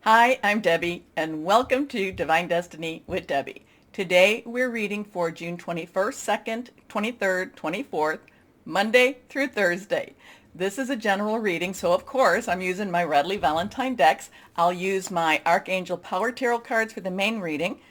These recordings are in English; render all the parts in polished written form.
Hi, I'm Debbie, and welcome to Divine Destiny with Debbie. Today we're reading for June 21st, 2nd, 23rd, 24th, Monday through Thursday. This is a general reading, so of course I'm using my Redley Valentine decks. I'll use my Archangel Power Tarot cards for the main reading.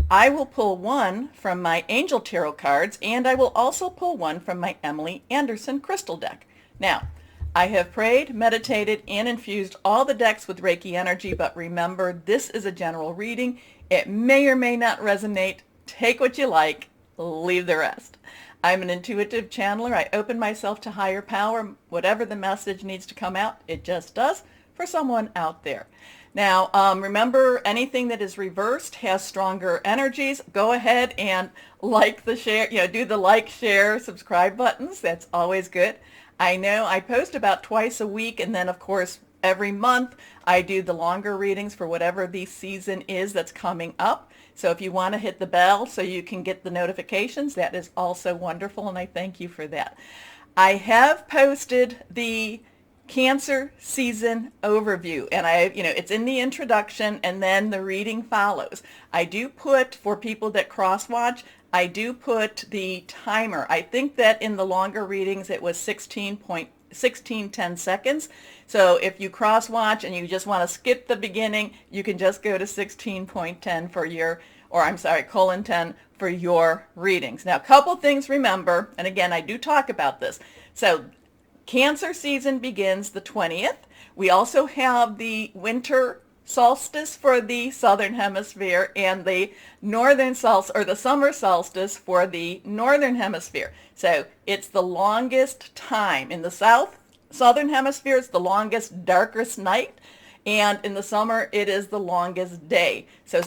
I will pull one from my Angel Tarot cards, and I will also pull one from my Emily Anderson Crystal deck. Now, I have prayed, meditated, and infused all the decks with Reiki energy, but remember, this is a general reading. It may or may not resonate. Take what you like, leave the rest. I'm an intuitive channeler. I open myself to higher power. Whatever the message needs to come out, it just does for someone out there. Now, remember, anything that is reversed has stronger energies. Go ahead and like the share, do the like, share, subscribe buttons. That's always good. I know I post about twice a week, and then of course every month I do the longer readings for whatever the season is that's coming up. So if you want to hit the bell so you can get the notifications, that is also wonderful, and I thank you for that. I have posted the Cancer season overview, and it's in the introduction, and then the reading follows. I do put, for people that cross watch, I do put the timer. I think that in the longer readings it was 16:10 seconds. So if you cross watch and you just want to skip the beginning, you can just go to 16:10 for your, or I'm sorry, :10 for your readings. Now, a couple things remember, and again, I do talk about this. So Cancer season begins the 20th. We also have the winter solstice for the southern hemisphere and the northern solstice, or the summer solstice, for the northern hemisphere. So it's the longest time. In the southern hemisphere, it's the longest, darkest night, and in the summer it is the longest day. So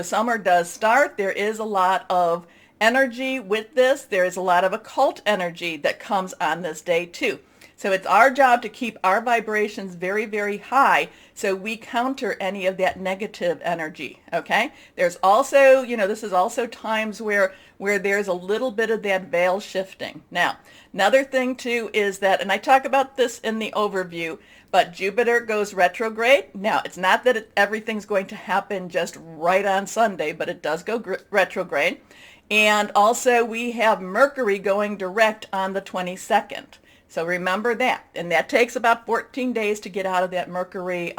summer does start. There is a lot of energy with this. There is a lot of occult energy that comes on this day too. So it's our job to keep our vibrations very, very high so we counter any of that negative energy, okay? There's also, this is also times where there's a little bit of that veil shifting. Now, another thing too is that, and I talk about this in the overview, but Jupiter goes retrograde. Now, it's not that everything's going to happen just right on Sunday, but it does go retrograde. And also we have Mercury going direct on the 22nd. So remember that. And that takes about 14 days to get out of that Mercury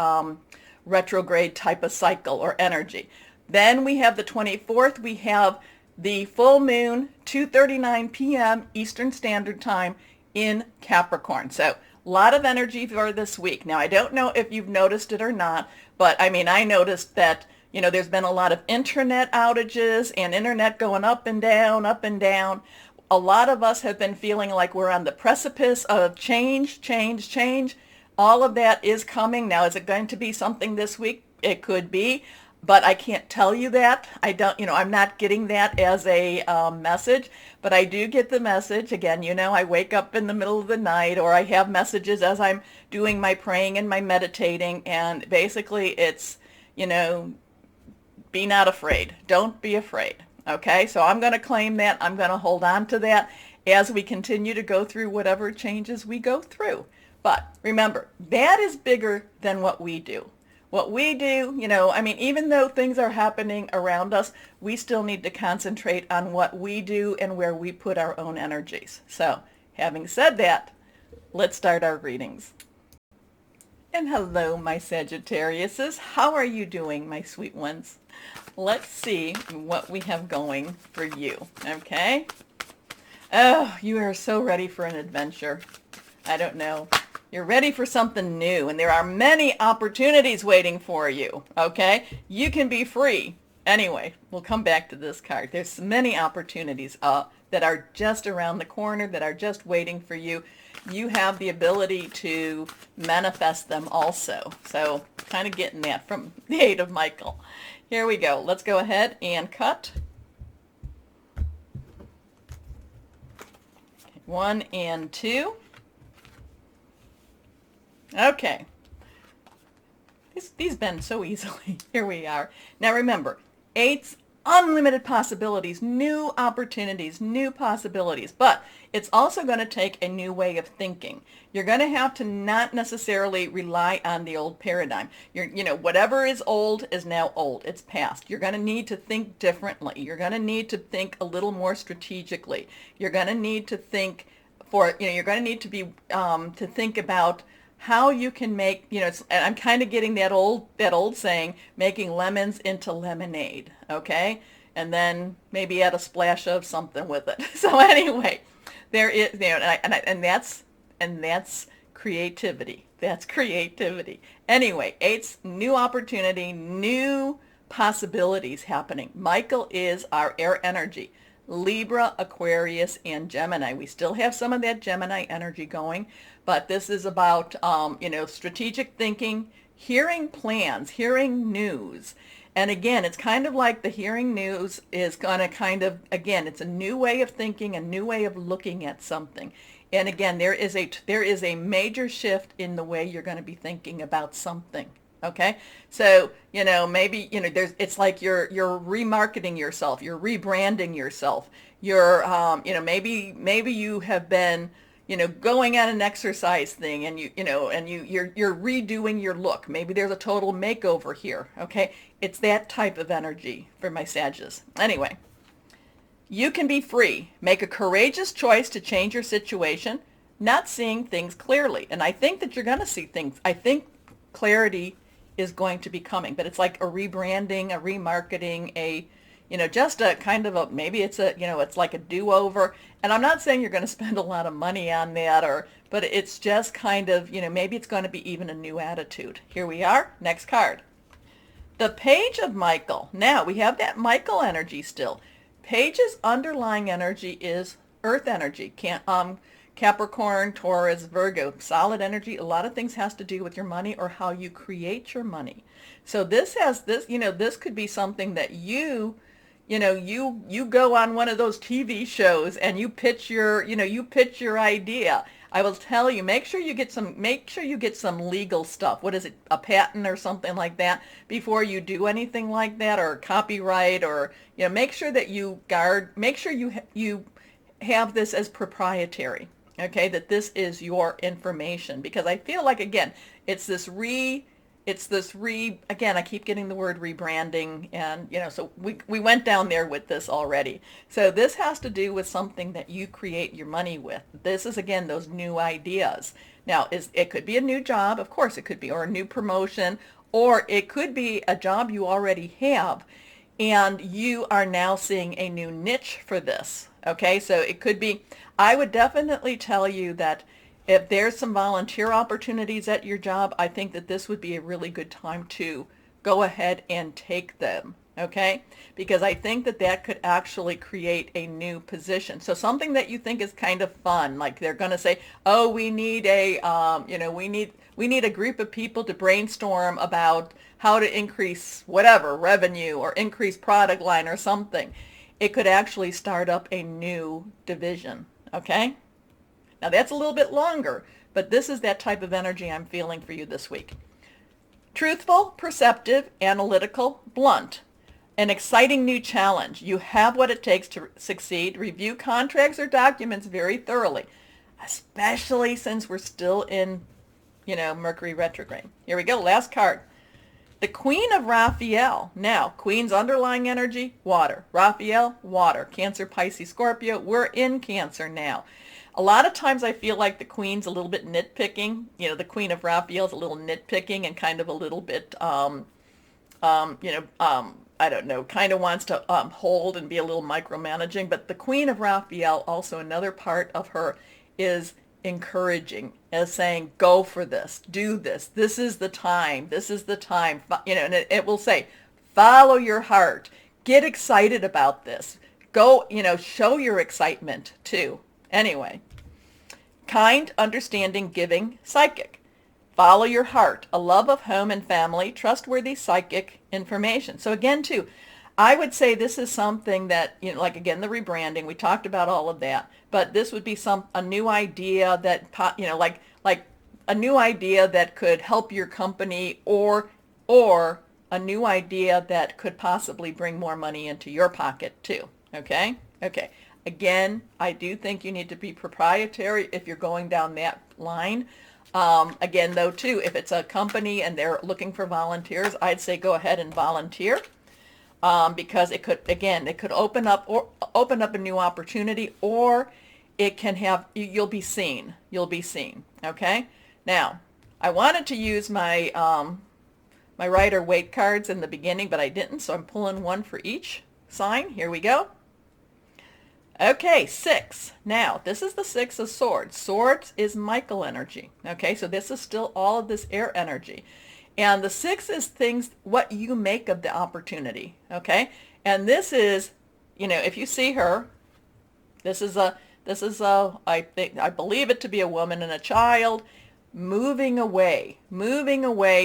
retrograde type of cycle or energy. Then we have the 24th. We have the full moon, 2:39 p.m. Eastern Standard Time in Capricorn. So a lot of energy for this week. Now, I don't know if you've noticed it or not, but I noticed that there's been a lot of internet outages and internet going up and down, up and down. A lot of us have been feeling like we're on the precipice of change. All of that is coming. Now, is it going to be something this week? It could be, but I can't tell you that. I'm not getting that as a message, but I do get the message. Again, I wake up in the middle of the night, or I have messages as I'm doing my praying and my meditating, and basically it's, be not afraid. Don't be afraid. Okay, so I'm going to claim that. I'm going to hold on to that as we continue to go through whatever changes we go through. But remember, that is bigger than what we do. What we do, even though things are happening around us, we still need to concentrate on what we do and where we put our own energies. So, having said that, let's start our readings. And hello, my Sagittariuses. How are you doing, my sweet ones? Let's see what we have going for you, okay? Oh, you are so ready for an adventure. I don't know. You're ready for something new, and there are many opportunities waiting for you, okay? You can be free. Anyway, we'll come back to this card. There's many opportunities that are just around the corner, that are just waiting for you. You have the ability to manifest them also. So kind of getting that from the Eight of Michael. Here we go. Let's go ahead and cut. 1 and 2. Okay. These bend so easily. Here we are. Now remember, eights unlimited possibilities, new opportunities, new possibilities. But it's also going to take a new way of thinking. You're going to have to not necessarily rely on the old paradigm. Whatever is old is now old. It's past. You're going to need to think differently. You're going to need to think a little more strategically. You're going to need to think you're going to need to be to think about how you can make, and I'm kind of getting that old saying, making lemons into lemonade, okay? And then maybe add a splash of something with it. So anyway, there is, and that's creativity. That's creativity. Anyway, eight's new opportunity, new possibilities happening. Michael is our air energy. Libra, Aquarius, and Gemini. We still have some of that Gemini energy going, but this is about, strategic thinking, hearing plans, hearing news. And again, it's kind of like the hearing news is going to again, it's a new way of thinking, a new way of looking at something. And again, there is a major shift in the way you're going to be thinking about something. Okay, so maybe it's like you're remarketing yourself, you're rebranding yourself, you're maybe you have been going on an exercise thing, and you're redoing your look. Maybe there's a total makeover here. Okay, it's that type of energy for my Sagittarius. Anyway, you can be free. Make a courageous choice to change your situation, not seeing things clearly. And I think that you're going to see things. I think clarity is going to be coming, but it's like a rebranding, a remarketing, just a kind of a, maybe it's it's like a do-over. And I'm not saying you're going to spend a lot of money on that, but it's just kind of, maybe it's going to be even a new attitude. Here we are, next card. The Page of Michael. Now we have that Michael energy still. Page's underlying energy is earth energy. Capricorn, Taurus, Virgo, solid energy. A lot of things has to do with your money or how you create your money. So this could be something that you go on one of those TV shows and you pitch your idea. I will tell you, make sure you get some legal stuff. What is it, a patent or something like that before you do anything like that, or copyright, or make sure that make sure you have this as proprietary. Okay, that this is your information, because I feel like, again, again, I keep getting the word rebranding, and so we went down there with this already. So this has to do with something that you create your money with. This is, again, those new ideas. Now, it could be a new job, of course it could be, or a new promotion, or it could be a job you already have, and you are now seeing a new niche for this. Okay, so it could be, I would definitely tell you that if there's some volunteer opportunities at your job, I think that this would be a really good time to go ahead and take them. Okay, because I think that could actually create a new position. So something that you think is kind of fun, like they're going to say, oh, we need we need a group of people to brainstorm about how to increase whatever revenue or increase product line or something. It could actually start up a new division. Okay, now that's a little bit longer, but this is that type of energy I'm feeling for you this week. Truthful, perceptive, analytical, blunt. An exciting new challenge. You have what it takes to succeed. Review contracts or documents very thoroughly, especially since we're still in, Mercury retrograde. Here we go, last card. The Queen of Raphael. Now, Queen's underlying energy, water. Raphael, water. Cancer, Pisces, Scorpio. We're in Cancer now. A lot of times I feel like the Queen's a little bit nitpicking. The Queen of Raphael is a little nitpicking and kind of a little bit, I don't know, kind of wants to hold and be a little micromanaging. But the Queen of Raphael, also another part of her, is encouraging, as saying, go for this, do this, this is the time, and it will say, follow your heart, get excited about this, go, show your excitement too. Anyway, kind, understanding, giving, psychic. Follow your heart, a love of home and family, trustworthy psychic information. So again, too, I would say this is something that, like, again, the rebranding, we talked about all of that, but this would be a new idea that, like a new idea that could help your company or a new idea that could possibly bring more money into your pocket too. Okay? Okay. Again, I do think you need to be proprietary if you're going down that line. Again, though, too, if it's a company and they're looking for volunteers, I'd say go ahead and volunteer, because it could, again, it could open up a new opportunity, or it can have, you'll be seen. You'll be seen. Okay? Now, I wanted to use my my Rider Waite cards in the beginning, but I didn't, so I'm pulling one for each sign. Here we go. Okay, 6. Now, this is the 6 of Swords. Swords is Michael energy. Okay, so this is still all of this air energy. And the 6 is things, what you make of the opportunity. Okay, and this is, you know, if you see her, this is a, I believe it to be a woman and a child, moving away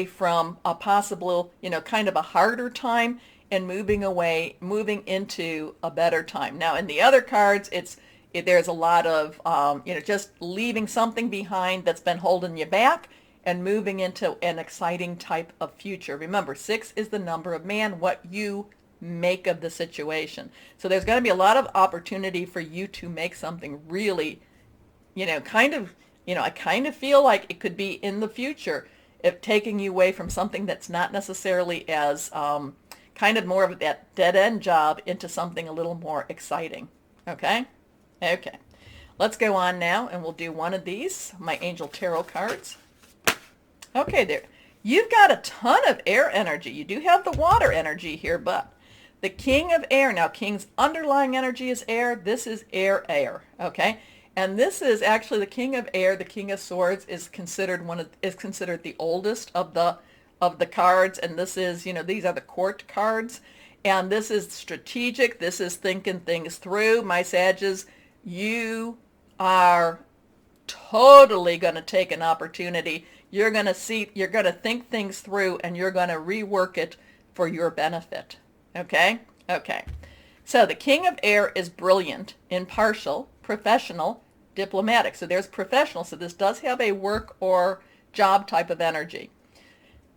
from a possible, you know, kind of a harder time, and moving into a better time. Now, in the other cards, there's a lot of, you know, just leaving something behind that's been holding you back and moving into an exciting type of future. Remember, 6 is the number of man, what you make of the situation. So there's going to be a lot of opportunity for you to make something really, you know, kind of, you know, I kind of feel like it could be in the future, if taking you away from something that's not necessarily as, kind of more of that dead-end job into something a little more exciting. Okay? Okay. Let's go on now, and we'll do one of these, my Angel Tarot cards. Okay, there. You've got a ton of air energy. You do have the water energy here, but the King of Air. Now, King's underlying energy is air. This is air. Okay? And this is actually the King of Air. The King of Swords is considered the oldest of the cards, and this is, you know, these are the court cards, and this is strategic. This is thinking things through. My Sages, you are totally going to take an opportunity. You're going to think things through, and you're going to rework it for your benefit. Okay? Okay. So the King of Air is brilliant, impartial, professional, diplomatic. So there's professional. So this does have a work or job type of energy.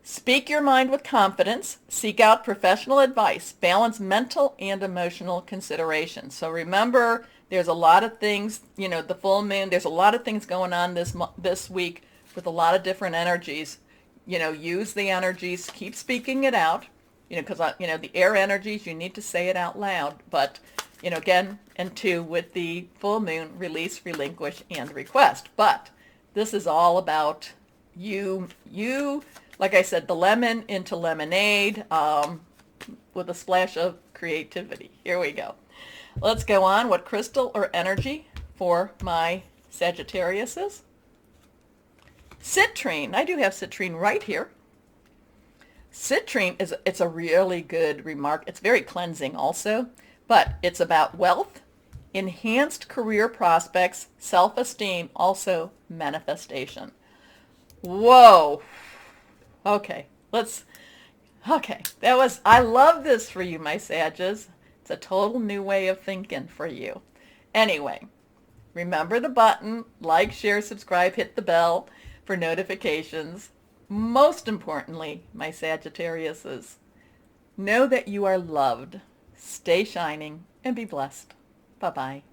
Speak your mind with confidence. Seek out professional advice. Balance mental and emotional considerations. So remember, there's a lot of things, you know, the full moon, there's a lot of things going on this week with a lot of different energies. You know, use the energies. Keep speaking it out. You know, because, you know, the air energies, you need to say it out loud. But, you know, again, and 2, with the full moon, release, relinquish, and request. But this is all about you, like I said, the lemon into lemonade, with a splash of creativity. Here we go. Let's go on. What crystal or energy for my Sagittarius is? Citrine. I do have citrine right here. Citrine it's a really good remark. It's very cleansing also, but it's about wealth, enhanced career prospects, self-esteem, also manifestation. Whoa. Okay, I love this for you, my Sages. It's a total new way of thinking for you. Anyway, remember the button, like, share, subscribe, hit the bell for notifications. Most importantly, my Sagittariuses, know that you are loved. Stay shining and be blessed. Bye-bye.